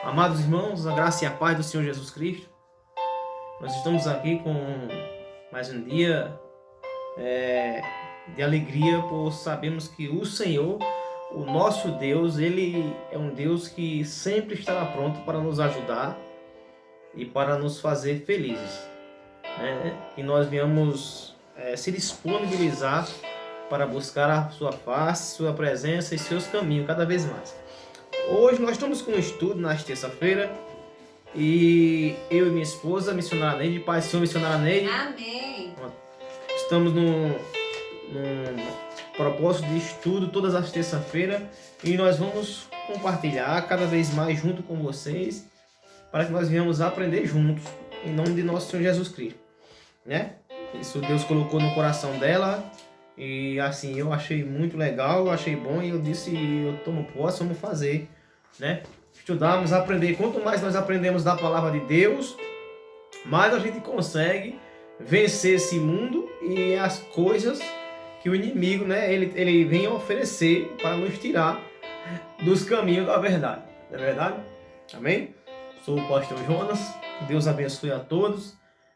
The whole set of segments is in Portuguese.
Amados irmãos, a graça e a paz do Senhor Jesus Cristo. Nós estamos aqui com mais um dia de alegria, por sabermos que o Senhor, o nosso Deus, Ele é um Deus que sempre estará pronto para nos ajudar e para nos fazer felizes. Que nós venhamos se disponibilizar para buscar a sua face, sua presença e seus caminhos cada vez mais. Hoje nós estamos com um estudo na terça-feira e eu e minha esposa, missionária Neide, Pai, Senhor, missionária Neide. Amém. Estamos num propósito de estudo todas as terças-feiras e nós vamos compartilhar cada vez mais junto com vocês para que nós venhamos aprender juntos em nome de nosso Senhor Jesus Cristo, né? Isso Deus colocou no coração dela e assim eu achei muito legal, eu achei bom e eu disse, eu tomo posse, vamos fazer, né? Estudarmos, aprender. Quanto mais nós aprendemos da palavra de Deus, mais a gente consegue vencer esse mundo e as coisas que o inimigo, né, ele vem oferecer para nos tirar dos caminhos da verdade. Não é verdade? Amém? Sou o pastor Jonas. Deus abençoe a todos.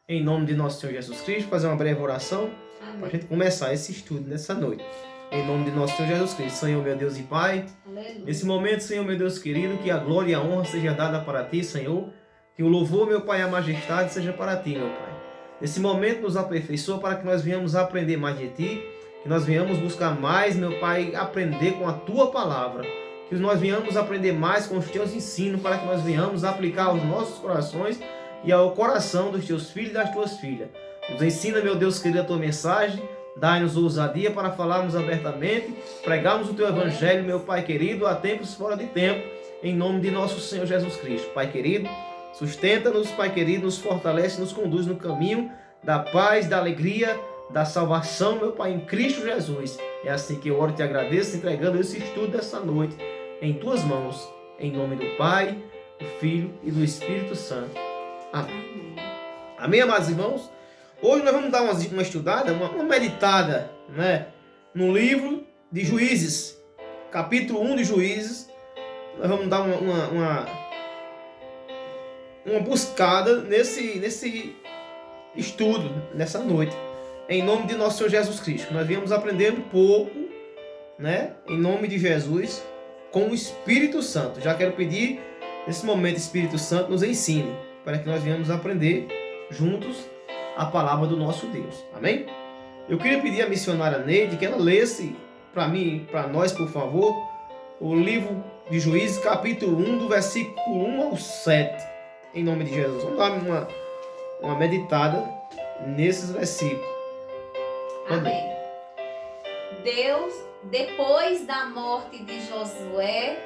Em nome de nosso Senhor Jesus Cristo, fazer uma breve oração para a gente começar esse estudo nessa noite. Em nome de nosso Senhor Jesus Cristo. Senhor, meu Deus e Pai, Aleluia. nesse momento, Senhor, meu Deus querido, que a glória e a honra seja dada para Ti, Senhor. Que o louvor, meu Pai, e a majestade seja para Ti, meu Pai. Nesse momento, nos aperfeiçoa para que nós venhamos aprender mais de Ti, que nós venhamos buscar mais, meu Pai, aprender com a Tua palavra. Que nós venhamos aprender mais com os Teus ensinos, para que nós venhamos aplicar aos nossos corações e ao coração dos Teus filhos e das Tuas filhas. Nos ensina, meu Deus querido, a Tua mensagem. Dai-nos ousadia para falarmos abertamente, pregarmos o Teu Evangelho, meu Pai querido, a tempos fora de tempo, em nome de nosso Senhor Jesus Cristo. Pai querido, sustenta-nos, Pai querido, nos fortalece, nos conduz no caminho da paz, da alegria, da salvação, meu Pai, em Cristo Jesus. É assim que eu oro e te agradeço, entregando esse estudo dessa noite em Tuas mãos, em nome do Pai, do Filho e do Espírito Santo. Amém. Amém, amados irmãos? Hoje nós vamos dar uma estudada, uma meditada, né, no livro de Juízes, capítulo 1 de Juízes. Nós vamos dar uma buscada nesse estudo, nessa noite, em nome de nosso Senhor Jesus Cristo. Nós viemos aprender um pouco, né, em nome de Jesus, com o Espírito Santo. Já quero pedir, nesse momento, Espírito Santo, nos ensine, para que nós venhamos aprender juntos a palavra do nosso Deus. Amém? Eu queria pedir à missionária Neide que ela lesse para mim, para nós, por favor, o livro de Juízes, capítulo 1, do versículo 1 ao 7, em nome de Jesus. Vamos dar uma meditada nesses versículos. Amém. Deus, depois da morte de Josué,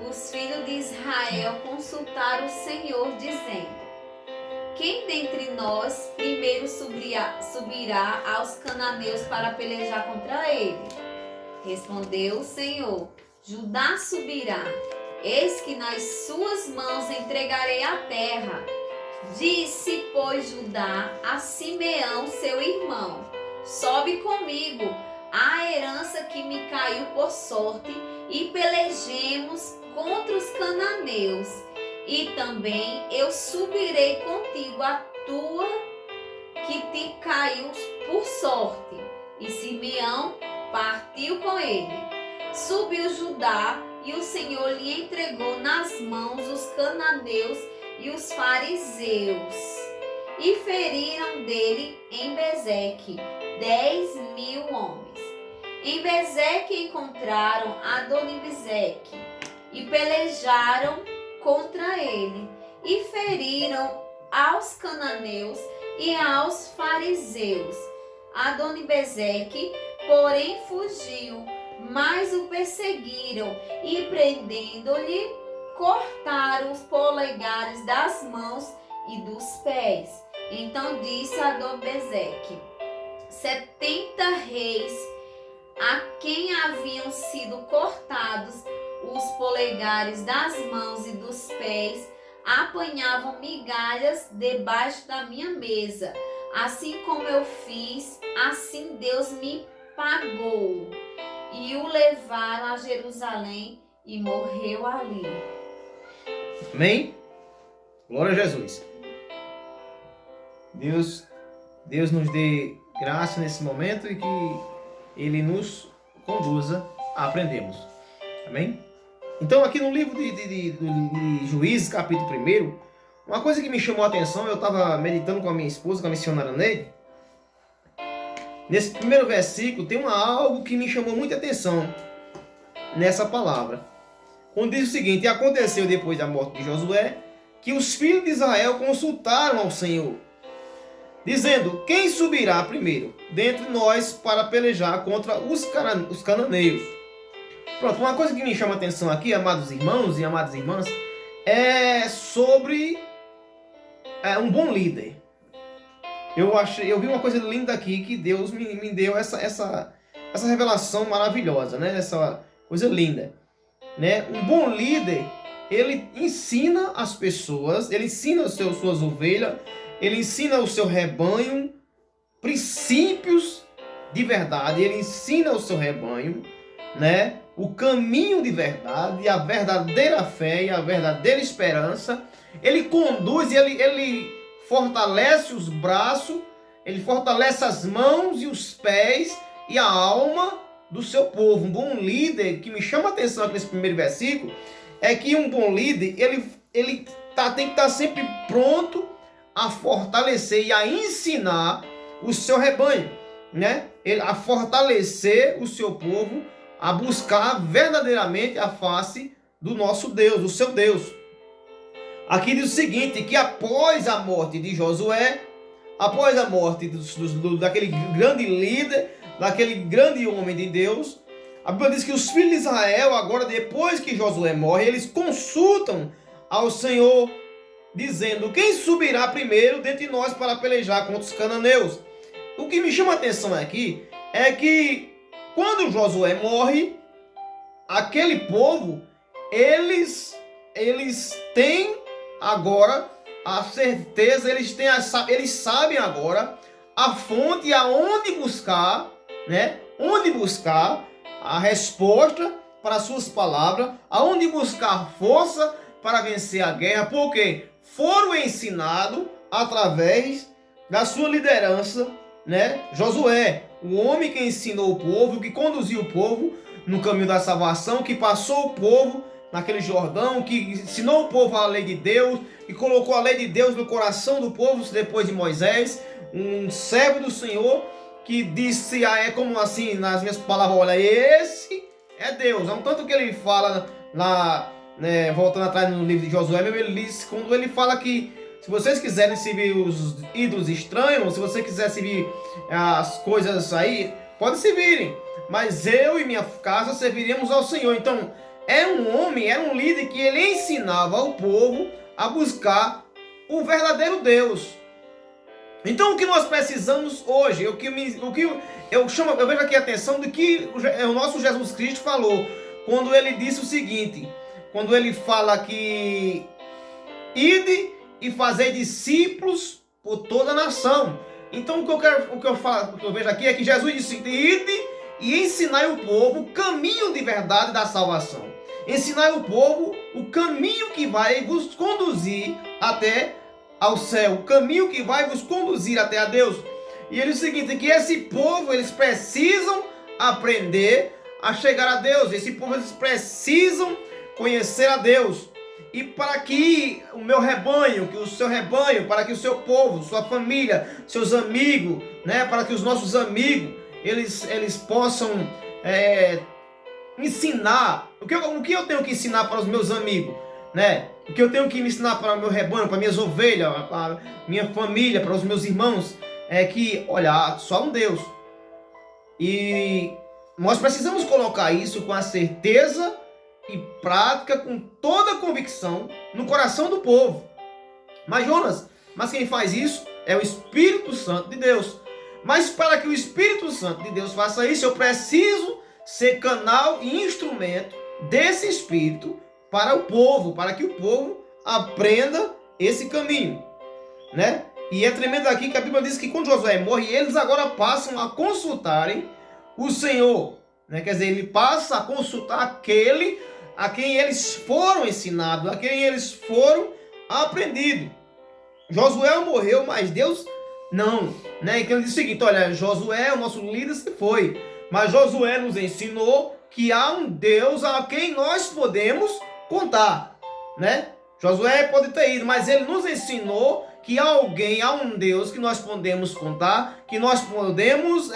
os filhos de Israel consultaram o Senhor, dizendo: quem dentre nós primeiro subirá aos cananeus para pelejar contra ele? Respondeu o Senhor: Judá subirá. Eis que nas suas mãos entregarei a terra. Disse, pois, Judá a Simeão, seu irmão: sobe comigo a herança que me caiu por sorte, e pelejemos contra os cananeus. E também eu subirei contigo a tua que te caiu por sorte. E Simeão partiu com ele. Subiu Judá, e o Senhor lhe entregou nas mãos os cananeus e os fariseus. E feriram dele em Bezeque 10.000 homens. Em Bezeque encontraram Adonibezeque e pelejaram contra ele, e feriram aos cananeus e aos fariseus. Adonibezeque, porém, fugiu, mas o perseguiram e, prendendo-lhe, cortaram os polegares das mãos e dos pés. Então disse Adonibezeque: 70 reis, a quem haviam sido cortados os polegares das mãos e dos pés, apanhavam migalhas debaixo da minha mesa. Assim como eu fiz, assim Deus me pagou. E o levaram a Jerusalém e morreu ali. Amém? Glória a Jesus. Deus nos dê graça nesse momento e que Ele nos conduza a aprendermos. Amém? Então, aqui no livro de Juízes, capítulo 1, uma coisa que me chamou a atenção, eu estava meditando com a minha esposa, com a missionária Neide. Nesse primeiro versículo tem algo que me chamou muita atenção nessa palavra. Quando diz o seguinte: e aconteceu depois da morte de Josué, que os filhos de Israel consultaram ao Senhor, dizendo: quem subirá primeiro dentre nós para pelejar contra os cananeus? Pronto, uma coisa que me chama a atenção aqui, amados irmãos e amadas irmãs, é sobre um bom líder. Eu vi uma coisa linda aqui, que Deus me deu essa revelação maravilhosa, né? Essa coisa linda, né? Um bom líder, ele ensina as pessoas, ele ensina suas ovelhas, ele ensina o seu rebanho princípios de verdade, ele ensina o seu rebanho, né? O caminho de verdade, a verdadeira fé e a verdadeira esperança. Ele conduz, ele fortalece os braços, ele fortalece as mãos e os pés e a alma do seu povo. Um bom líder, que me chama a atenção aqui nesse primeiro versículo, é que um bom líder, ele tem que estar sempre pronto a fortalecer e a ensinar o seu rebanho, né? A fortalecer o seu povo a buscar verdadeiramente a face do nosso Deus, do seu Deus. Aqui diz o seguinte, que após a morte de Josué, após a morte daquele grande líder, daquele grande homem de Deus, a Bíblia diz que os filhos de Israel, agora depois que Josué morre, eles consultam ao Senhor, dizendo: quem subirá primeiro dentre nós para pelejar contra os cananeus? O que me chama a atenção aqui é que quando Josué morre, aquele povo, eles têm agora a certeza, eles sabem agora a fonte aonde buscar, né? Onde buscar a resposta para as suas palavras, aonde buscar força para vencer a guerra, porque foram ensinados através da sua liderança, né? Josué, o homem que ensinou o povo, que conduziu o povo no caminho da salvação, que passou o povo naquele Jordão, que ensinou o povo a lei de Deus, que colocou a lei de Deus no coração do povo depois de Moisés, um servo do Senhor, que disse, como assim, nas minhas palavras, olha, esse é Deus. É um tanto que ele fala né, voltando atrás no livro de Josué, ele diz, quando ele fala que se vocês quiserem servir os ídolos estranhos, se você quiser servir as coisas aí, pode servirem, mas eu e minha casa serviremos ao Senhor. Então, era um líder que ele ensinava ao povo a buscar o verdadeiro Deus. Então, o que nós precisamos hoje, eu vejo aqui a atenção do que o nosso Jesus Cristo falou, quando ele disse o seguinte, quando ele fala que ide e fazer discípulos por toda a nação. Então, o que eu vejo aqui é que Jesus disse: ide e ensinai o povo o caminho de verdade da salvação. Ensinai o povo o caminho que vai vos conduzir até ao céu, o caminho que vai vos conduzir até a Deus. E ele diz o seguinte, que esse povo, eles precisam aprender a chegar a Deus. Esse povo, eles precisam conhecer a Deus. E para que o meu rebanho, que o seu rebanho, para que o seu povo, sua família, seus amigos, né, para que os nossos amigos, eles possam ensinar. O que eu tenho que ensinar para os meus amigos, né? O que eu tenho que me ensinar para o meu rebanho, para minhas ovelhas, para minha família, para os meus irmãos, é que, olha, só um Deus. E nós precisamos colocar isso com a certeza e prática, com toda a convicção no coração do povo. Mas Jonas, quem faz isso é o Espírito Santo de Deus. Mas para que o Espírito Santo de Deus faça isso, eu preciso ser canal e instrumento desse Espírito para o povo, para que o povo aprenda esse caminho, né? E é tremendo aqui que a Bíblia diz que quando Josué morre, eles agora passam a consultarem o Senhor, né? Quer dizer, ele passa a consultar aquele a quem eles foram ensinados, a quem eles foram aprendido. Josué morreu, mas Deus não, né? Então ele diz o seguinte, olha, Josué, o nosso líder, se foi, mas Josué nos ensinou que há um Deus a quem nós podemos contar, né? Josué pode ter ido, mas ele nos ensinou que há um Deus que nós podemos contar, que nós podemos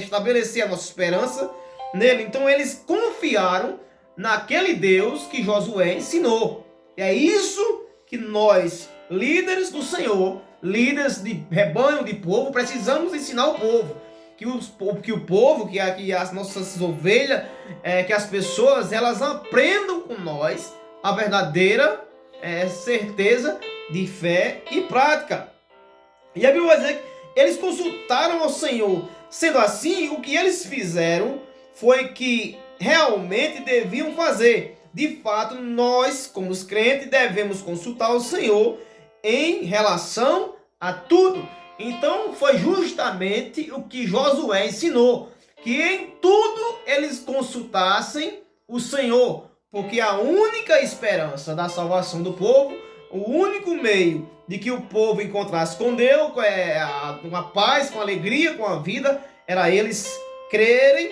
estabelecer a nossa esperança nele. Então eles confiaram naquele Deus que Josué ensinou. E é isso que nós, líderes do Senhor, líderes de rebanho, de povo, precisamos ensinar o povo. Que o povo, que as nossas ovelhas, que as pessoas, elas aprendam com nós a verdadeira certeza de fé e prática. E a Bíblia vai dizer que eles consultaram ao Senhor. Sendo assim, o que eles fizeram foi que realmente deviam fazer. De fato, nós, como os crentes, devemos consultar o Senhor em relação a tudo. Então, foi justamente o que Josué ensinou, que em tudo eles consultassem o Senhor, porque a única esperança da salvação do povo, o único meio de que o povo encontrasse com Deus, com a paz, com a alegria, com a vida, era eles crerem,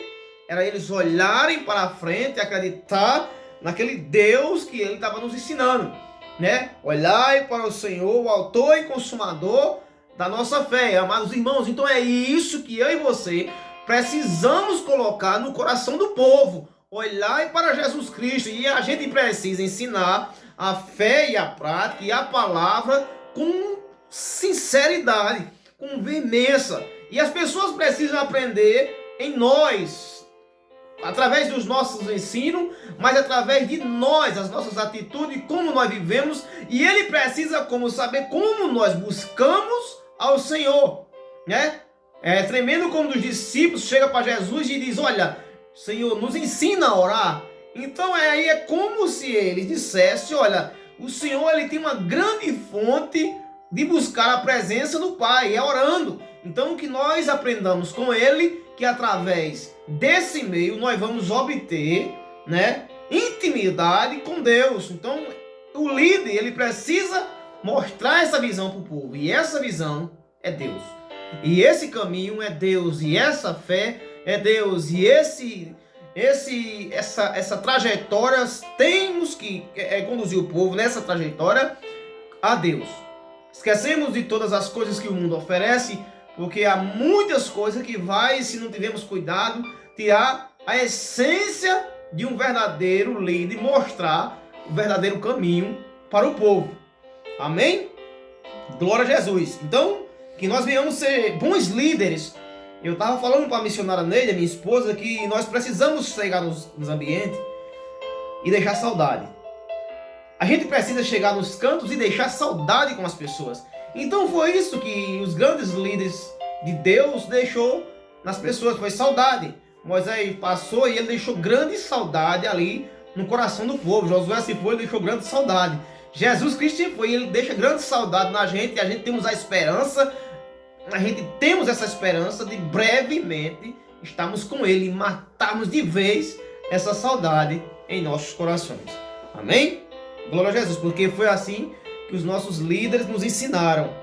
era eles olharem para a frente e acreditar naquele Deus que ele estava nos ensinando, né? Olhai para o Senhor, o autor e consumador da nossa fé, amados irmãos. Então é isso que eu e você precisamos colocar no coração do povo. Olhai para Jesus Cristo, e a gente precisa ensinar a fé e a prática e a palavra com sinceridade, com veemência. E as pessoas precisam aprender em nós, através dos nossos ensinos, mas através de nós, as nossas atitudes, como nós vivemos. E ele precisa saber como nós buscamos ao Senhor, né? É tremendo como os discípulos chegam para Jesus e diz: olha, Senhor, nos ensina a orar. Então aí é como se eles dissessem: olha, o Senhor, ele tem uma grande fonte de buscar a presença do Pai, é orando. Então que nós aprendamos com ele que através desse meio nós vamos obter, né, intimidade com Deus. Então o líder, ele precisa mostrar essa visão para o povo, e essa visão é Deus, e esse caminho é Deus, e essa fé é Deus, e essa trajetória, temos que conduzir o povo nessa trajetória a Deus. Esquecemos de todas as coisas que o mundo oferece, porque há muitas coisas que vai, se não tivermos cuidado, tirar a essência de um verdadeiro líder, mostrar o verdadeiro caminho para o povo. Amém? Glória a Jesus. Então, que nós venhamos ser bons líderes. Eu estava falando para a missionária Neide, minha esposa, que nós precisamos chegar nos ambientes e deixar saudade. A gente precisa chegar nos cantos e deixar saudade com as pessoas. Então foi isso que os grandes líderes de Deus deixou nas pessoas, foi saudade. Moisés passou e ele deixou grande saudade ali no coração do povo. Josué se foi e deixou grande saudade. Jesus Cristo se foi e ele deixa grande saudade na gente, e a gente temos a esperança, essa esperança de brevemente estarmos com ele e matarmos de vez essa saudade em nossos corações. Amém? Glória a Jesus, porque foi assim que os nossos líderes nos ensinaram.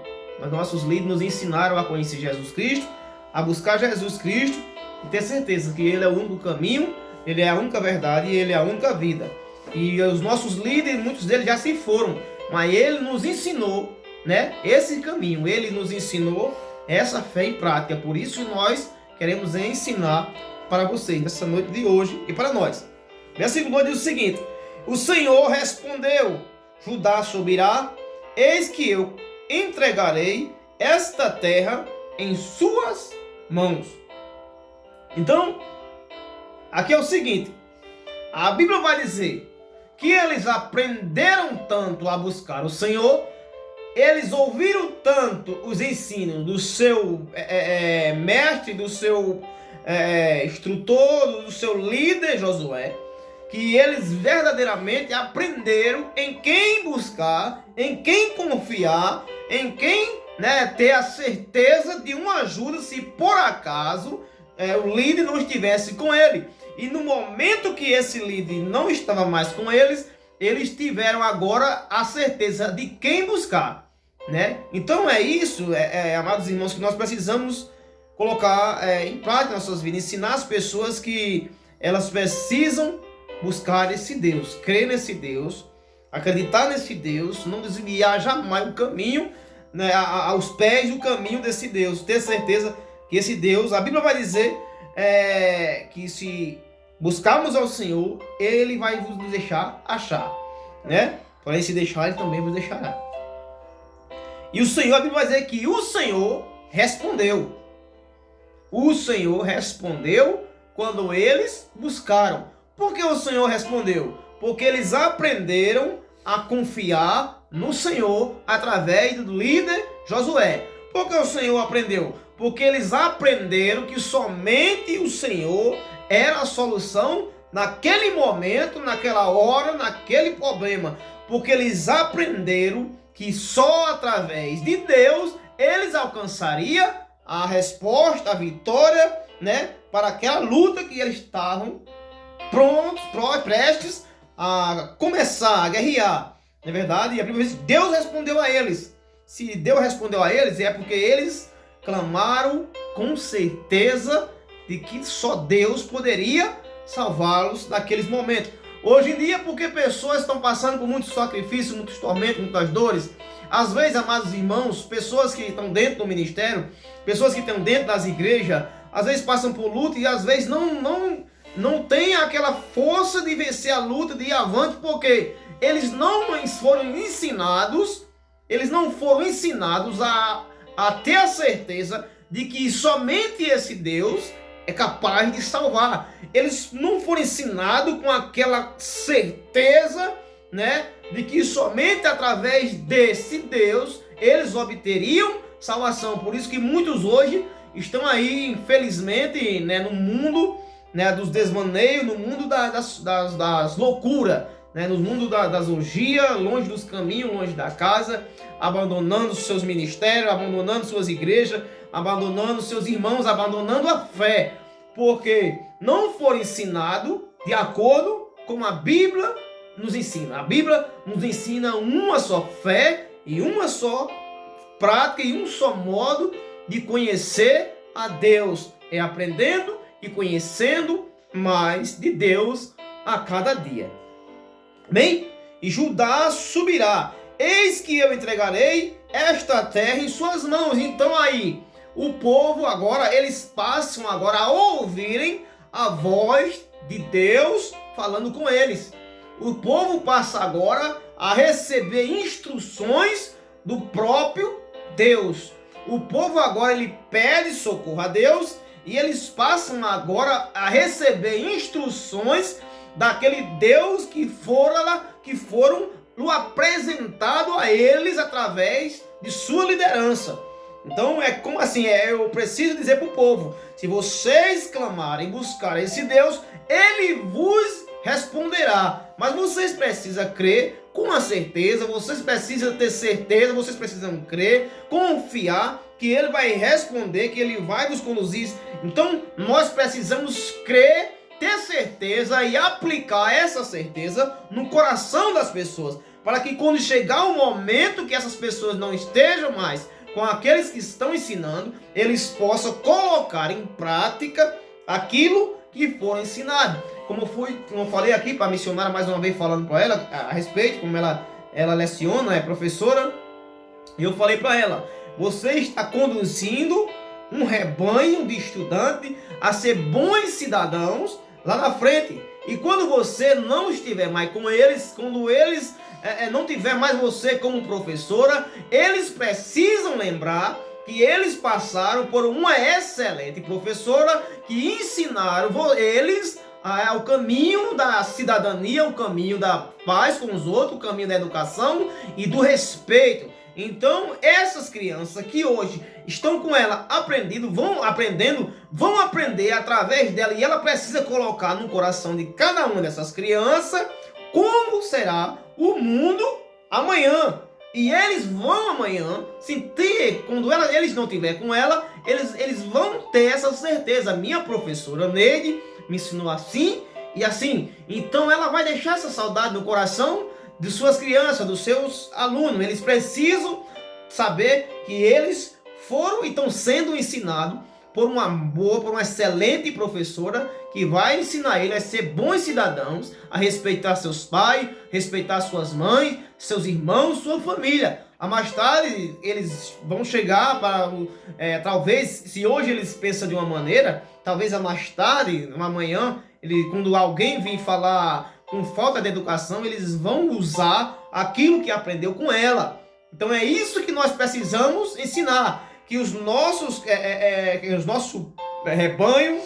Os nossos líderes nos ensinaram a conhecer Jesus Cristo, a buscar Jesus Cristo e ter certeza que ele é o único caminho, ele é a única verdade e ele é a única vida. E os nossos líderes, muitos deles já se foram, mas ele nos ensinou, né, esse caminho, ele nos ensinou essa fé e prática. Por isso nós queremos ensinar para vocês nessa noite de hoje e para nós. Versículo 2 diz o seguinte: o Senhor respondeu: Judá subirá, eis que eu entregarei esta terra em suas mãos. Então, aqui é o seguinte, a Bíblia vai dizer que eles aprenderam tanto a buscar o Senhor, eles ouviram tanto os ensinos do seu mestre, do seu instrutor, do seu líder Josué, que eles verdadeiramente aprenderam em quem buscar, em quem confiar, em quem, ter a certeza de uma ajuda se por acaso o líder não estivesse com ele. E no momento que esse líder não estava mais com eles, eles tiveram agora a certeza de quem buscar, né? Então é isso, amados irmãos, que nós precisamos colocar em prática nas nossas vidas, ensinar as pessoas que elas precisam buscar esse Deus, crer nesse Deus, acreditar nesse Deus, não desviar jamais o caminho, né, aos pés do caminho desse Deus, ter certeza que esse Deus, a Bíblia vai dizer que se buscarmos ao Senhor, Ele vai vos deixar achar, né? Porém, se deixar, Ele também vos deixará. E o Senhor, a Bíblia vai dizer que o Senhor respondeu. O Senhor respondeu quando eles buscaram. Por que o Senhor respondeu? Porque eles aprenderam a confiar no Senhor através do líder Josué. Por que o Senhor aprendeu? Porque eles aprenderam que somente o Senhor era a solução naquele momento, naquela hora, naquele problema. Porque eles aprenderam que só através de Deus eles alcançariam a resposta, a vitória, né, para aquela luta que eles estavam prestes a começar a guerrear. Não é verdade? E a Bíblia diz que Deus respondeu a eles. Se Deus respondeu a eles, é porque eles clamaram com certeza de que só Deus poderia salvá-los naqueles momentos. Hoje em dia, porque pessoas estão passando por muitos sacrifícios, muitos tormentos, muitas dores. Às vezes, amados irmãos, pessoas que estão dentro do ministério, pessoas que estão dentro das igrejas, às vezes passam por luta e às vezes não tem aquela força de vencer a luta, de ir avante, porque eles não foram ensinados, a ter a certeza de que somente esse Deus é capaz de salvar. Eles não foram ensinados com aquela certeza, né, de que somente através desse Deus eles obteriam salvação. Por isso que muitos hoje estão aí, infelizmente, né, no mundo, né, dos desvaneios, no mundo das loucuras, né, no mundo das orgias, longe dos caminhos, longe da casa, abandonando seus ministérios, abandonando suas igrejas, abandonando seus irmãos, abandonando a fé, porque não foram ensinados de acordo com a Bíblia nos ensina. A Bíblia nos ensina uma só fé e uma só prática e um só modo de conhecer a Deus, é aprendendo e conhecendo mais de Deus a cada dia. Bem, e Judá subirá, eis que eu entregarei esta terra em suas mãos. Então aí, o povo agora, eles passam agora a ouvirem a voz de Deus falando com eles. O povo passa agora a receber instruções do próprio Deus. O povo agora ele pede socorro a Deus e eles passam agora a receber instruções daquele Deus que foram apresentado a eles através de sua liderança. Então é como assim, eu preciso dizer para o povo, se vocês clamarem, buscarem esse Deus, Ele vos responderá. Mas vocês precisam crer com a certeza, vocês precisam ter certeza, vocês precisam crer, confiar que Ele vai responder, que Ele vai nos conduzir. Então nós precisamos crer, ter certeza e aplicar essa certeza no coração das pessoas, para que quando chegar o momento que essas pessoas não estejam mais com aqueles que estão ensinando, eles possam colocar em prática aquilo que foram ensinados. Como eu falei aqui para a missionária, mais uma vez falando para ela a respeito, como ela leciona, é professora, e eu falei para ela, você está conduzindo um rebanho de estudantes a ser bons cidadãos lá na frente. E quando você não estiver mais com eles, quando eles não tiver mais você como professora, eles precisam lembrar que eles passaram por uma excelente professora que ensinaram eles o caminho da cidadania, o caminho da paz com os outros, o caminho da educação e do respeito. Então essas crianças que hoje estão com ela vão aprender através dela, e ela precisa colocar no coração de cada uma dessas crianças como será o mundo amanhã. E eles vão amanhã sentir, quando eles não estiver com ela, eles vão ter essa certeza. Minha professora Neide me ensinou assim, E assim, então ela vai deixar essa saudade no coração de suas crianças, dos seus alunos. Eles precisam saber que eles foram e estão sendo ensinados por uma boa, por uma excelente professora que vai ensinar eles a ser bons cidadãos, a respeitar seus pais, respeitar suas mães, seus irmãos, sua família. A mais tarde eles vão chegar para, talvez, se hoje eles pensam de uma maneira, talvez a mais tarde, amanhã, quando alguém vir falar com falta de educação, eles vão usar aquilo que aprendeu com ela. Então é isso que nós precisamos ensinar, que os nossos rebanho,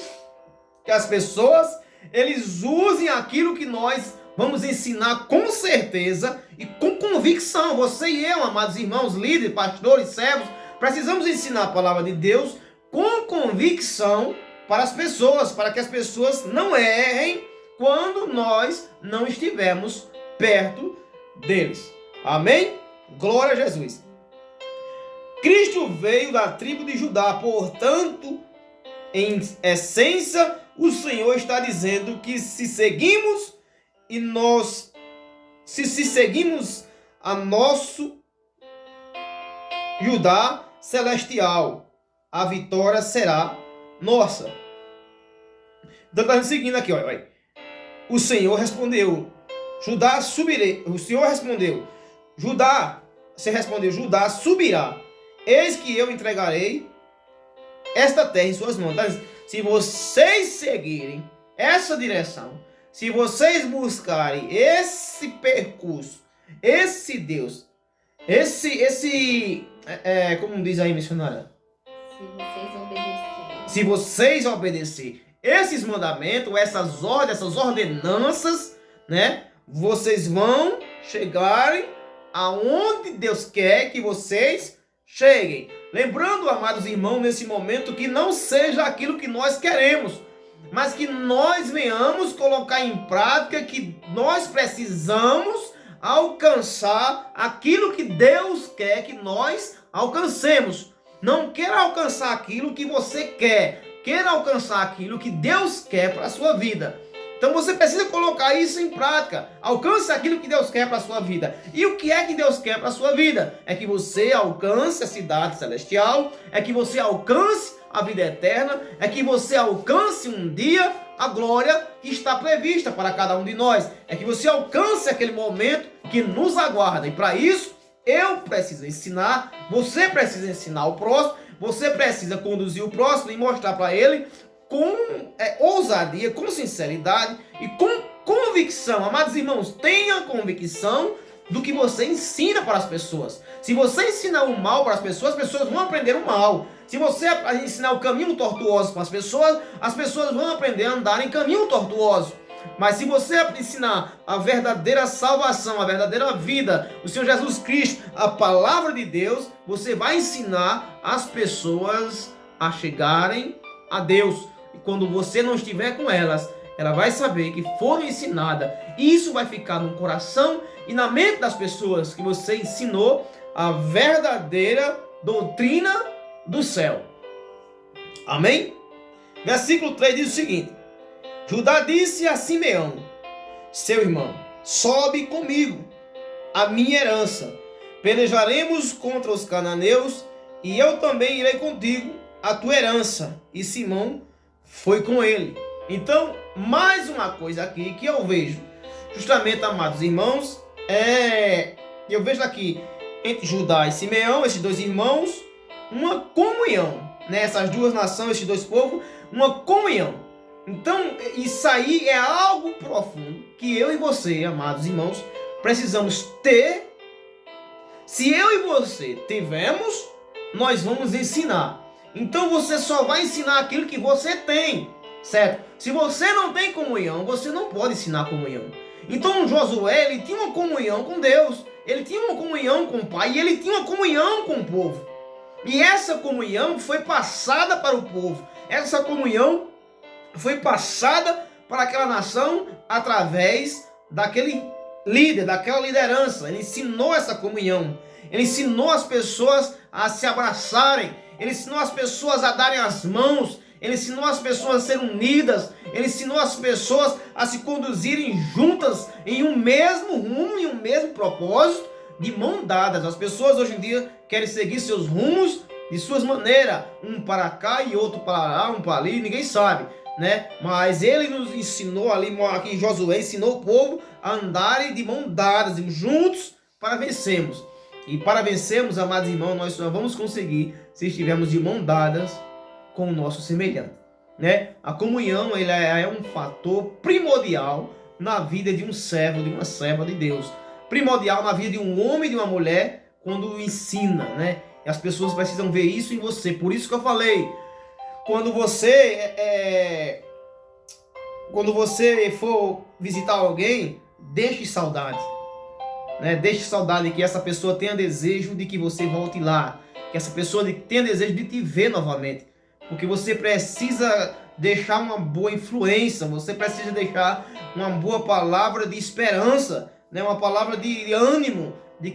que as pessoas, eles usem aquilo que nós vamos ensinar com certeza e com convicção. Você e eu, amados irmãos, líderes, pastores, servos, precisamos ensinar a palavra de Deus com convicção para as pessoas, para que as pessoas não errem quando nós não estivermos perto deles. Amém? Glória a Jesus. Cristo veio da tribo de Judá, portanto, em essência, o Senhor está dizendo que se seguimos a nosso Judá celestial, a vitória será nossa. Então está seguindo aqui, olha. O Senhor respondeu, Judá subirei. O Senhor respondeu, você respondeu, Judá subirá. Eis que eu entregarei esta terra em suas mãos. Se vocês seguirem essa direção, se vocês buscarem esse percurso, esse Deus, como diz aí, missionária? Se vocês obedecerem esses mandamentos, essas ordens, essas ordenanças, né? Vocês vão chegarem aonde Deus quer que vocês cheguem. Lembrando, amados irmãos, nesse momento, que não seja aquilo que nós queremos, mas que nós venhamos colocar em prática, que nós precisamos alcançar aquilo que Deus quer que nós alcancemos. Não queira alcançar aquilo que você quer, queira alcançar aquilo que Deus quer para a sua vida. Então você precisa colocar isso em prática. Alcance aquilo que Deus quer para a sua vida. E o que é que Deus quer para a sua vida? É que você alcance a cidade celestial, é que você alcance a vida eterna, é que você alcance um dia a glória que está prevista para cada um de nós. É que você alcance aquele momento que nos aguarda. E para isso, eu preciso ensinar, você precisa ensinar o próximo, você precisa conduzir o próximo e mostrar para ele com ousadia, com sinceridade e com convicção. Amados irmãos, tenha convicção do que você ensina para as pessoas. Se você ensinar o mal para as pessoas vão aprender o mal. Se você ensinar o caminho tortuoso para as pessoas vão aprender a andar em caminho tortuoso. Mas se você ensinar a verdadeira salvação, a verdadeira vida, o Senhor Jesus Cristo, a palavra de Deus, você vai ensinar as pessoas a chegarem a Deus. E quando você não estiver com elas, ela vai saber que foram ensinadas. E isso vai ficar no coração e na mente das pessoas que você ensinou a verdadeira doutrina do céu. Amém? Versículo 3 diz o seguinte: Judá disse a Simeão, seu irmão, sobe comigo, a minha herança. Pelejaremos contra os cananeus e eu também irei contigo, a tua herança. E Simão foi com ele. Então, mais uma coisa aqui que eu vejo, justamente, amados irmãos, eu vejo aqui entre Judá e Simeão, esses dois irmãos, uma comunhão, né? Essas duas nações, esses dois povos, uma comunhão. Então, isso aí é algo profundo que eu e você, amados irmãos, precisamos ter. Se eu e você tivermos, nós vamos ensinar. Então você só vai ensinar aquilo que você tem, certo? Se você não tem comunhão, você não pode ensinar comunhão. Então Josué, ele tinha uma comunhão com Deus, ele tinha uma comunhão com o Pai, e ele tinha uma comunhão com o povo. E essa comunhão foi passada para o povo. Essa comunhão foi passada para aquela nação através daquele líder, daquela liderança. Ele ensinou essa comunhão. Ele ensinou as pessoas a se abraçarem. Ele ensinou as pessoas a darem as mãos. Ele ensinou as pessoas a serem unidas. Ele ensinou as pessoas a se conduzirem juntas em um mesmo rumo, em um mesmo propósito, de mão dadas. As pessoas hoje em dia querem seguir seus rumos de suas maneiras, um para cá e outro para lá, um para ali, ninguém sabe, né? Mas ele nos ensinou ali, aqui Josué ensinou o povo a andarem de mão dadas, juntos para vencermos. E para vencermos, amados irmãos, nós só vamos conseguir se estivermos de mão dadas com o nosso semelhante, né? A comunhão, ele é um fator primordial na vida de um servo, de uma serva de Deus. Primordial na vida de um homem e de uma mulher quando ensina, né? E as pessoas precisam ver isso em você. Por isso que eu falei, quando você for visitar alguém, deixe saudade, né? Deixe saudade, que essa pessoa tenha desejo de que você volte lá, que essa pessoa tenha desejo de te ver novamente, porque você precisa deixar uma boa influência, você precisa deixar uma boa palavra de esperança, né? Uma palavra de ânimo, de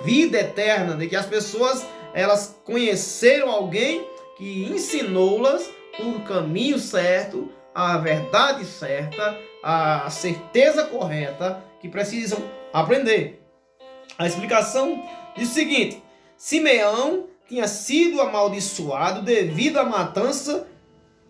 vida eterna, de que as pessoas elas conheceram alguém que ensinou-las o caminho certo, a verdade certa, a certeza correta que precisam aprender. A explicação diz o seguinte: Simeão tinha sido amaldiçoado devido à matança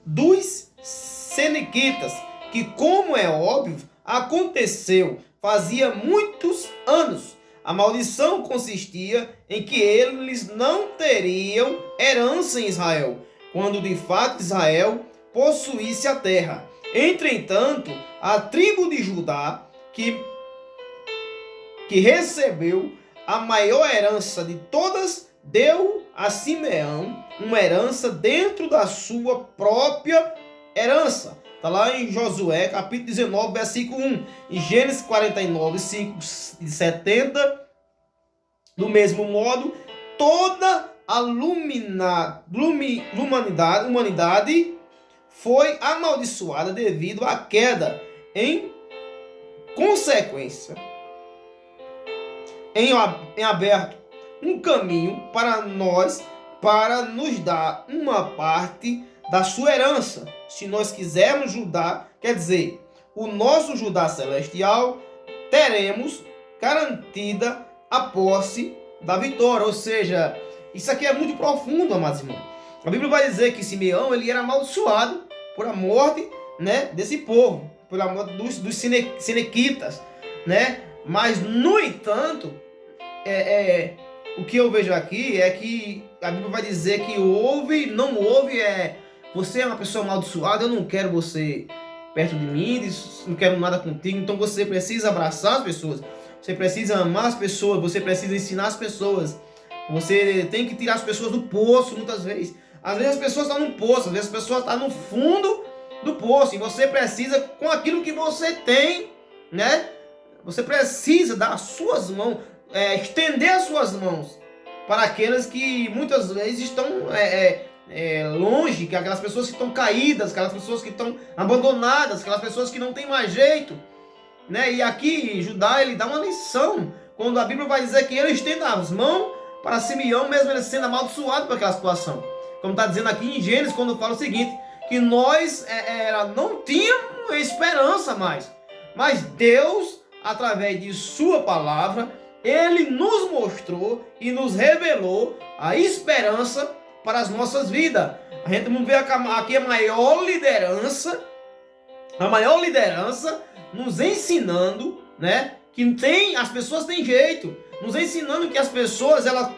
dos senequitas, que, como é óbvio, aconteceu fazia muitos anos. A maldição consistia em que eles não teriam herança em Israel, quando de fato Israel possuísse a terra. Entretanto, a tribo de Judá, que recebeu a maior herança de todas, deu a Simeão uma herança dentro da sua própria herança. Está lá em Josué, capítulo 19, versículo 1. Em Gênesis 49, 5 e 70. Do mesmo modo, toda a humanidade foi amaldiçoada devido à queda. Em consequência, em aberto um caminho para nós, para nos dar uma parte da sua herança. Se nós quisermos Judá, quer dizer, o nosso Judá celestial, teremos garantida a posse da vitória. Ou seja, isso aqui é muito profundo, amados irmãos. A Bíblia vai dizer que Simeão ele era amaldiçoado por a morte, né, desse povo, pela morte dos senequitas, né? Mas, no entanto, o que eu vejo aqui é que a Bíblia vai dizer que não houve, você é uma pessoa amaldiçoada, eu não quero você perto de mim, não quero nada contigo. Então você precisa abraçar as pessoas, você precisa amar as pessoas, você precisa ensinar as pessoas, você tem que tirar as pessoas do poço muitas vezes. Às vezes as pessoas estão no poço, às vezes as pessoas estão no fundo do poço, e você precisa, com aquilo que você tem, né? Você precisa dar as suas mãos, estender as suas mãos para aqueles que muitas vezes estão longe, que aquelas pessoas que estão caídas, aquelas pessoas que estão abandonadas, aquelas pessoas que não têm mais jeito, né? E aqui Judá ele dá uma lição quando a Bíblia vai dizer que ele estende as mãos para Simeão, mesmo ele sendo amaldiçoado por aquela situação. Como está dizendo aqui em Gênesis, quando fala o seguinte, que nós não tínhamos esperança mais, mas Deus, através de sua palavra, ele nos mostrou e nos revelou a esperança para as nossas vidas. A gente vamos ver aqui a maior liderança nos ensinando, né, que as pessoas têm jeito, nos ensinando que as pessoas elas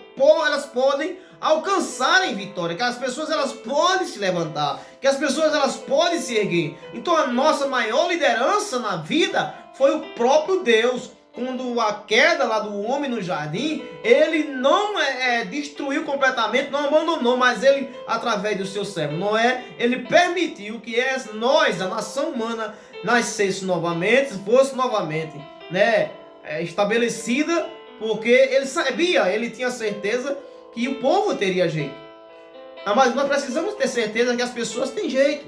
podem alcançarem vitória, que as pessoas elas podem se levantar, que as pessoas elas podem se erguer. Então a nossa maior liderança na vida foi o próprio Deus. Quando a queda lá do homem no jardim, ele não destruiu completamente, não abandonou, mas ele, através do seu servo Noé, ele permitiu que nós, a nação humana, nascesse novamente, fosse novamente, né, estabelecida, porque ele tinha certeza que o povo teria jeito. Mas nós precisamos ter certeza que as pessoas têm jeito.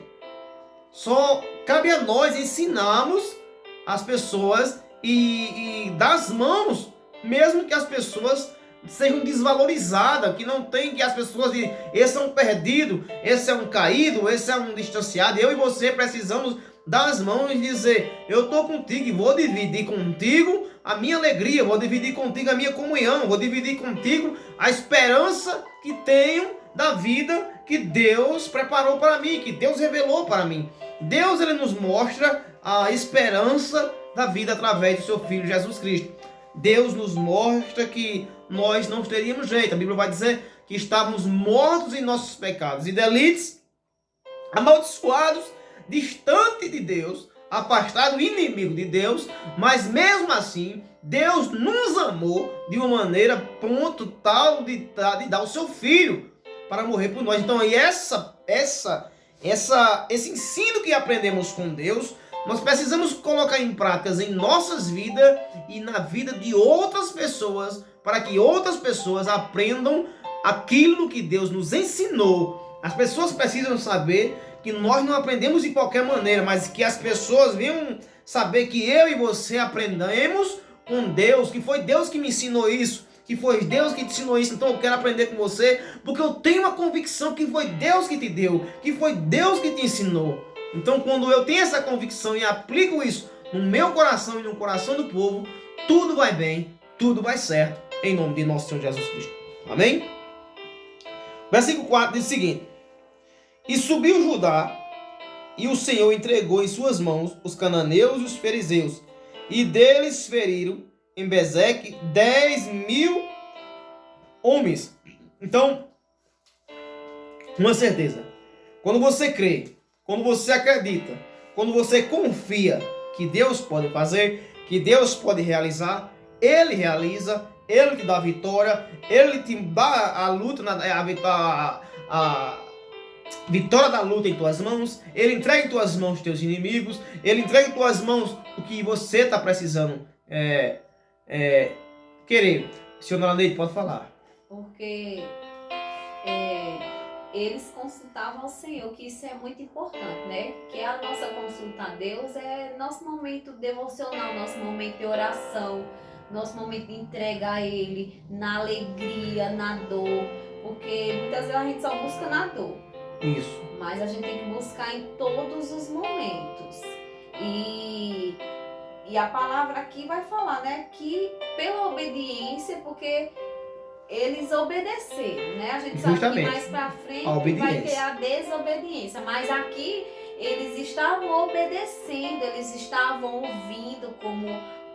Só cabe a nós ensinarmos as pessoas e dar as mãos, mesmo que as pessoas sejam desvalorizadas, que não tem, que as pessoas dizem, esse é um perdido, esse é um caído, esse é um distanciado. Eu e você precisamos dar as mãos e dizer, eu estou contigo e vou dividir contigo a minha alegria, vou dividir contigo a minha comunhão, vou dividir contigo a esperança que tenho da vida que Deus preparou para mim, que Deus revelou para mim. Deus, ele nos mostra a esperança da vida através do seu Filho Jesus Cristo. Deus nos mostra que nós não teríamos jeito. A Bíblia vai dizer que estávamos mortos em nossos pecados e delitos, amaldiçoados, distante de Deus, afastado, inimigo de Deus, mas mesmo assim, Deus nos amou de uma maneira ponto tal de dar o seu Filho para morrer por nós. Então, esse ensino que aprendemos com Deus, nós precisamos colocar em práticas em nossas vidas e na vida de outras pessoas, para que outras pessoas aprendam aquilo que Deus nos ensinou. As pessoas precisam saber que nós não aprendemos de qualquer maneira, mas que as pessoas venham saber que eu e você aprendemos com Deus, que foi Deus que me ensinou isso, que foi Deus que te ensinou isso, então eu quero aprender com você, porque eu tenho a convicção que foi Deus que te deu, que foi Deus que te ensinou. Então, quando eu tenho essa convicção e aplico isso no meu coração e no coração do povo, tudo vai bem, tudo vai certo, em nome de nosso Senhor Jesus Cristo. Amém? Versículo 4 diz o seguinte: e subiu Judá, e o Senhor entregou em suas mãos os cananeus e os fariseus, e deles feriram em Bezeque 10.000 homens. Então, uma certeza: quando você crê, quando você acredita, quando você confia que Deus pode fazer, que Deus pode realizar, Ele realiza, Ele te dá vitória, Ele te dá a luta, a vitória da luta em tuas mãos, Ele entrega em tuas mãos os teus inimigos, Ele entrega em tuas mãos o que você está precisando querer. Senhora Neide, pode falar. Porque eles consultavam ao Senhor, que isso é muito importante, né? Que a nossa consulta a Deus é nosso momento devocional, nosso momento de oração, nosso momento de entrega a Ele, na alegria, na dor, porque muitas vezes a gente só busca na dor. Isso. Mas a gente tem que buscar em todos os momentos. E a palavra aqui vai falar, né? Que pela obediência, porque eles obedeceram, né? A gente sabe que mais pra frente vai ter a desobediência. Mas aqui eles estavam obedecendo, eles estavam ouvindo, como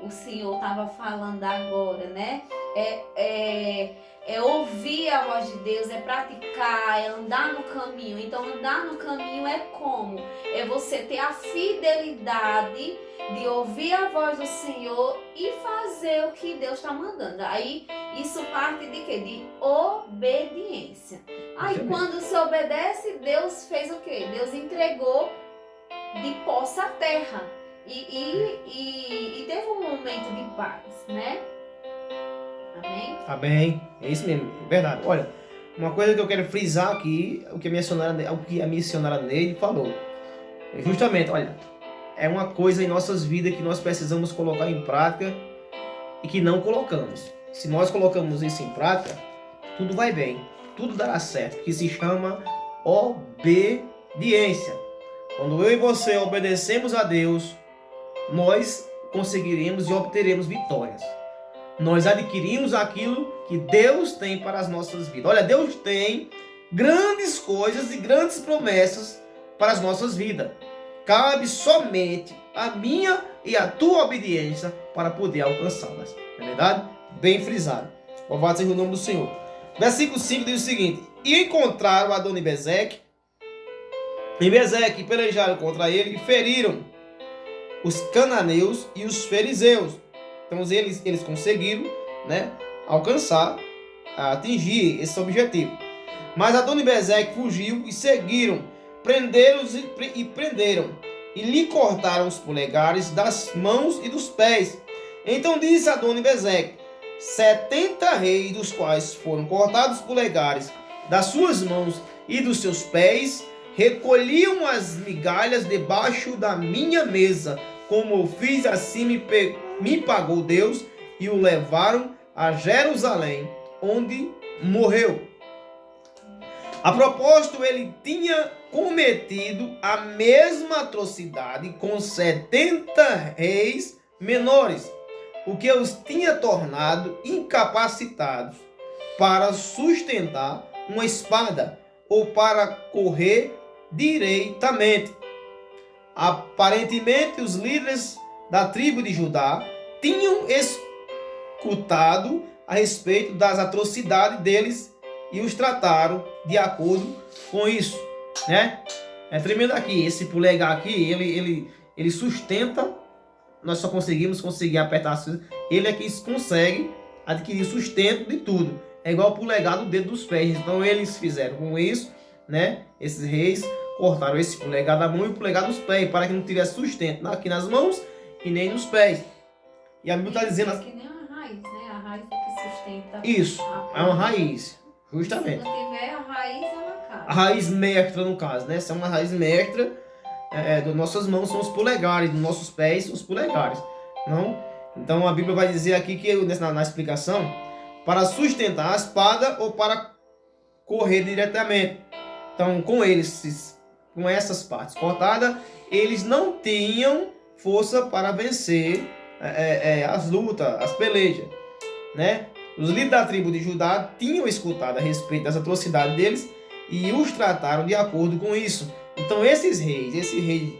o Senhor estava falando agora, né? É ouvir a voz de Deus, é praticar, é andar no caminho. Então, andar no caminho é como? É você ter a fidelidade de ouvir a voz do Senhor e fazer o que Deus está mandando. Aí, isso parte de quê? De obediência. Aí, quando se obedece, Deus fez o quê? Deus entregou de posse a terra. E teve um momento de paz, né? Amém? Amém. É isso mesmo, é verdade. Olha, uma coisa que eu quero frisar aqui, o que a missionária Neide falou. Justamente, olha, é uma coisa em nossas vidas que nós precisamos colocar em prática e que não colocamos. Se nós colocamos isso em prática, tudo vai bem, tudo dará certo, que se chama obediência. Quando eu e você obedecemos a Deus, nós conseguiremos e obteremos vitórias. Nós adquirimos aquilo que Deus tem para as nossas vidas. Olha, Deus tem grandes coisas e grandes promessas para as nossas vidas. Cabe somente a minha e a tua obediência para poder alcançá-las. Não é verdade? Bem frisado. Louvado seja o nome do Senhor. Versículo 5 diz o seguinte: e encontraram Adoni-Bezeque em Bezeque, pelejaram contra ele e feriram os cananeus e os fariseus. Então eles conseguiram, né, alcançar, atingir esse objetivo. Mas Adoni-Bezeque fugiu e seguiram, prenderam-os e prenderam, e lhe cortaram os polegares das mãos e dos pés. Então disse Adoni-Bezeque: 70 reis, dos quais foram cortados os polegares das suas mãos e dos seus pés, recolhiam as migalhas debaixo da minha mesa, como eu fiz, assim me pagou Deus, e o levaram a Jerusalém, onde morreu. A propósito, ele tinha cometido a mesma atrocidade com 70 reis menores, o que os tinha tornado incapacitados para sustentar uma espada ou para correr direitamente. Aparentemente, os líderes da tribo de Judá tinham escutado a respeito das atrocidades deles e os trataram de acordo com isso, né? É tremendo aqui, esse polegar aqui, ele sustenta, nós só conseguimos conseguir apertar as coisas, ele é que consegue adquirir sustento de tudo. É igual o polegar do dedo dos pés. Então eles fizeram com isso, né? Esses reis cortaram esse polegar da mão e o polegar dos pés, para que não tivesse sustento aqui nas mãos e nem nos pés. E a Bíblia está dizendo... Que nem a raiz, né? A raiz é que sustenta. Isso, é uma raiz, justamente. Se não tiver a raiz, ela cai. A raiz mestra, no caso, né? Essa é uma raiz mestra. Das nossas mãos são os polegares, dos nossos pés os polegares. Não? Então a Bíblia vai dizer aqui que na explicação, para sustentar a espada ou para correr diretamente. Então com eles, com essas partes cortadas, eles não tinham força para vencer as lutas, as pelejas, né? Os líderes da tribo de Judá tinham escutado a respeito das atrocidades deles e os trataram de acordo com isso. Então esse rei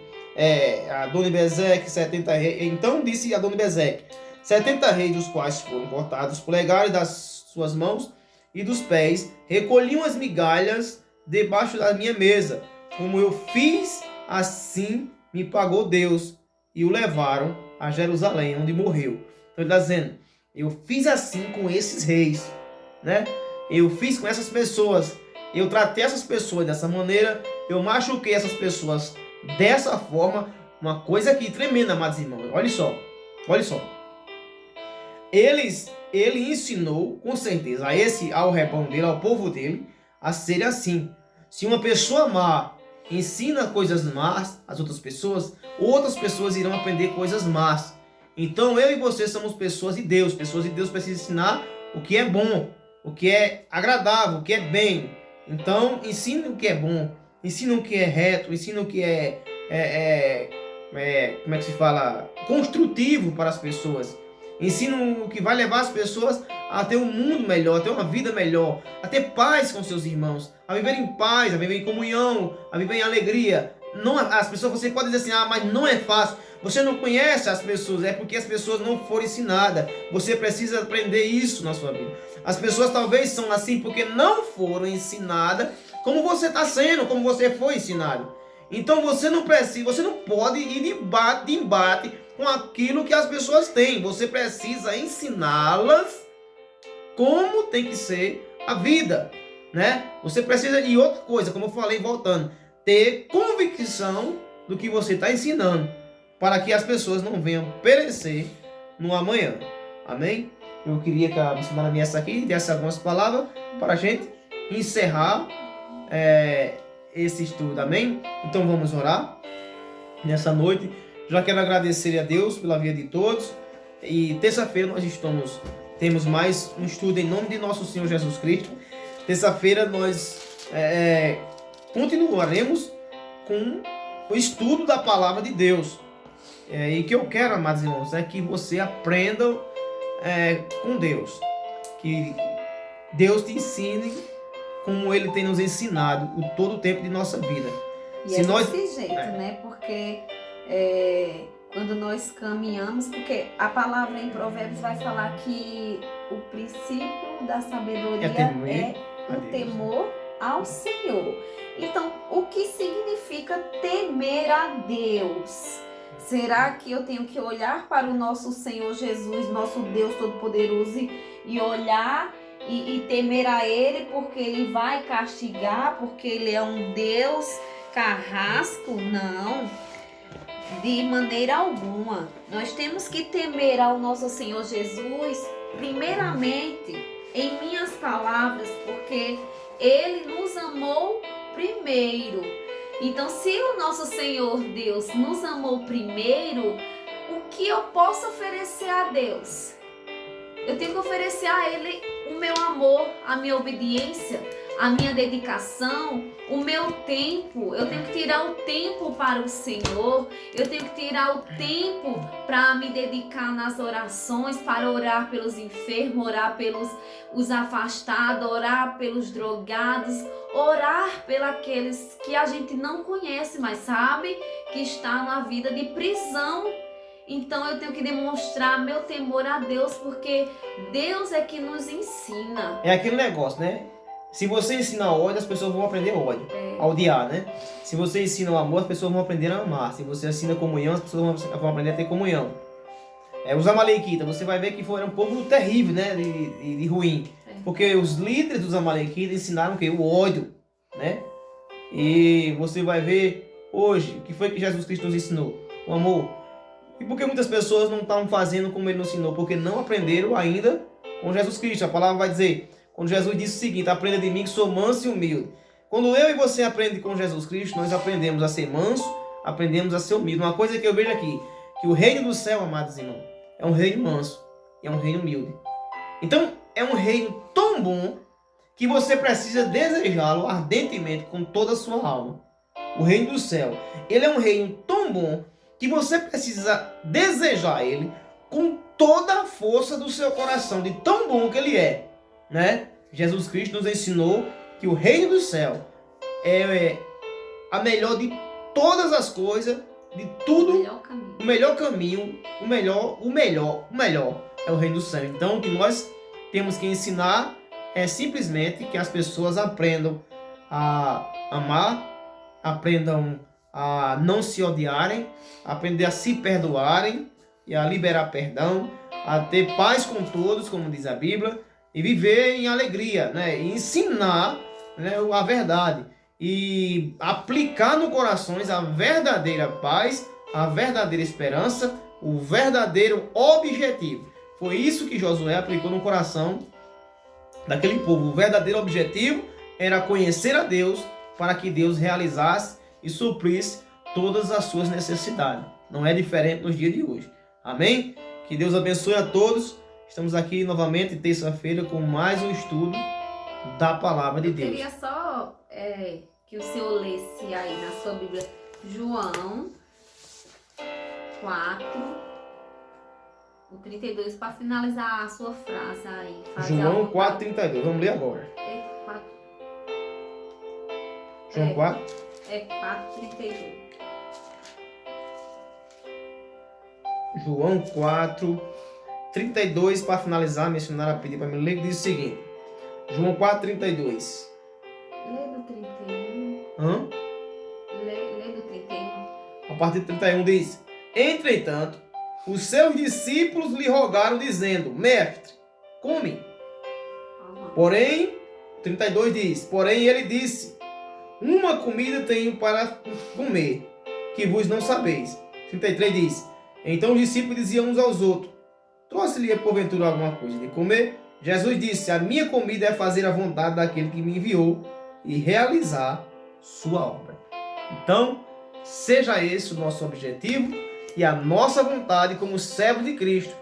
Adoni-Bezeque, 70 reis, então disse Adoni-Bezeque, 70 reis dos quais foram cortados os polegares das suas mãos e dos pés, recolhiam as migalhas debaixo da minha mesa. Como eu fiz, assim me pagou Deus. E o levaram a Jerusalém, onde morreu. Então ele está dizendo, eu fiz assim com esses reis, né? Eu fiz com essas pessoas. Eu tratei essas pessoas dessa maneira. Eu machuquei essas pessoas dessa forma. Uma coisa aqui tremenda, amados irmãos. Olha só. Olha só. Ele ensinou, com certeza, ao rebanho dele, ao povo dele, a ser assim. Se uma pessoa má ensina coisas más às outras pessoas irão aprender coisas más. Então eu e você somos pessoas de Deus. Pessoas de Deus precisam ensinar o que é bom, o que é agradável, o que é bem. Então ensine o que é bom, ensine o que é reto, ensine o que como é que se fala? Construtivo para as pessoas. Ensina o que vai levar as pessoas a ter um mundo melhor, a ter uma vida melhor, a ter paz com seus irmãos, a viver em paz, a viver em comunhão, a viver em alegria. Não, as pessoas, você pode dizer assim, mas não é fácil. Você não conhece as pessoas, é porque as pessoas não foram ensinadas. Você precisa aprender isso na sua vida. As pessoas talvez são assim porque não foram ensinadas como você está sendo, como você foi ensinado. Então você não pode ir de embate com aquilo que as pessoas têm. Você precisa ensiná-las como tem que ser a vida, né? Você precisa, e outra coisa, como eu falei, voltando, ter convicção do que você está ensinando, para que as pessoas não venham perecer no amanhã. Amém? Eu queria que a missionária viesse aqui e desse algumas palavras para a gente encerrar esse estudo. Amém? Então vamos orar nessa noite. Já quero agradecer a Deus pela vida de todos. E terça-feira nós temos mais um estudo em nome de nosso Senhor Jesus Cristo. Terça-feira nós continuaremos com o estudo da palavra de Deus. E que eu quero, amados irmãos, é que você aprenda com Deus. Que Deus te ensine como Ele tem nos ensinado todo o tempo de nossa vida. E desse jeito, né? Porque quando nós caminhamos, porque a palavra em Provérbios vai falar que o princípio da sabedoria é o temor ao Senhor. Então, o que significa temer a Deus? Será que eu tenho que olhar para o nosso Senhor Jesus, nosso Deus Todo-Poderoso, e olhar e temer a Ele porque Ele vai castigar, porque Ele é um Deus carrasco? Não, de maneira alguma. Nós temos que temer ao nosso Senhor Jesus, primeiramente, em minhas palavras, porque Ele nos amou primeiro. Então, se o nosso Senhor Deus nos amou primeiro, o que eu posso oferecer a Deus? Eu tenho que oferecer a Ele o meu amor, a minha obediência, a minha dedicação, o meu tempo. Eu tenho que tirar o tempo para o Senhor. Eu tenho que tirar o tempo para me dedicar nas orações, para orar pelos enfermos, orar pelos os afastados, orar pelos drogados, orar pelos que a gente não conhece, mas sabe que está na vida de prisão. Então eu tenho que demonstrar meu temor a Deus, porque Deus é que nos ensina. É aquele negócio, né? Se você ensina ódio, as pessoas vão aprender ódio, a odiar, né? Se você ensina o amor, as pessoas vão aprender a amar. Se você ensina comunhão, as pessoas vão aprender a ter comunhão. Os amalequitas, você vai ver que foram um povo terrível, né? De ruim. Porque os líderes dos amalequitas ensinaram o quê? O ódio, né? E você vai ver hoje, o que foi que Jesus Cristo nos ensinou? O amor. E por que muitas pessoas não estão fazendo como ele nos ensinou? Porque não aprenderam ainda com Jesus Cristo. A palavra vai dizer, quando Jesus disse o seguinte: aprenda de mim que sou manso e humilde. Quando eu e você aprendemos com Jesus Cristo, nós aprendemos a ser manso, aprendemos a ser humilde. Uma coisa que eu vejo aqui, que o reino do céu, amados irmãos, é um reino manso, é um reino humilde. Então, é um reino tão bom que você precisa desejá-lo ardentemente com toda a sua alma. O reino do céu, ele é um reino tão bom que você precisa desejar ele com toda a força do seu coração, de tão bom que ele é, né? Jesus Cristo nos ensinou que o reino do céu é a melhor de todas as coisas, de tudo, o melhor caminho, o melhor é o reino do céu. Então, o que nós temos que ensinar é simplesmente que as pessoas aprendam a amar, aprendam a não se odiarem, aprender a se perdoarem e a liberar perdão, a ter paz com todos, como diz a Bíblia, e viver em alegria, né? E ensinar, né, a verdade e aplicar no corações a verdadeira paz, a verdadeira esperança, o verdadeiro objetivo. Foi isso que Josué aplicou no coração daquele povo. O verdadeiro objetivo era conhecer a Deus para que Deus realizasse e suprisse todas as suas necessidades. Não é diferente nos dias de hoje. Amém? Que Deus abençoe a todos. Estamos aqui novamente terça-feira com mais um estudo da Palavra de Deus. Eu queria só que o senhor lesse aí na sua Bíblia João 4, o 32, para finalizar a sua frase aí. João 4, 32. Vamos ler agora. João 4? 4, 32. João 4, 32, para finalizar, missionária pedir para me ler, diz o seguinte. João 4, 32. Lê do 31. Hã? Lê do 31. A partir de 31 diz: entretanto, os seus discípulos lhe rogaram, dizendo: Mestre, come. Porém, 32 diz: porém ele disse: uma comida tenho para comer, que vos não sabeis. 33 diz: então os discípulos diziam uns aos outros: trouxe-lhe porventura alguma coisa de comer? Jesus disse: a minha comida é fazer a vontade daquele que me enviou e realizar sua obra. Então, seja esse o nosso objetivo e a nossa vontade como servos de Cristo,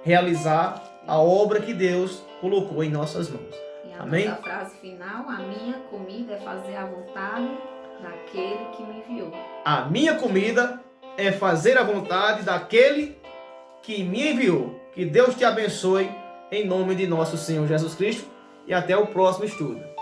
realizar a obra que Deus colocou em nossas mãos. E a Amém? nossa frase final: a minha comida é fazer a vontade daquele que me enviou. A minha comida é fazer a vontade daquele que me enviou. Que Deus te abençoe em nome de nosso Senhor Jesus Cristo e até o próximo estudo.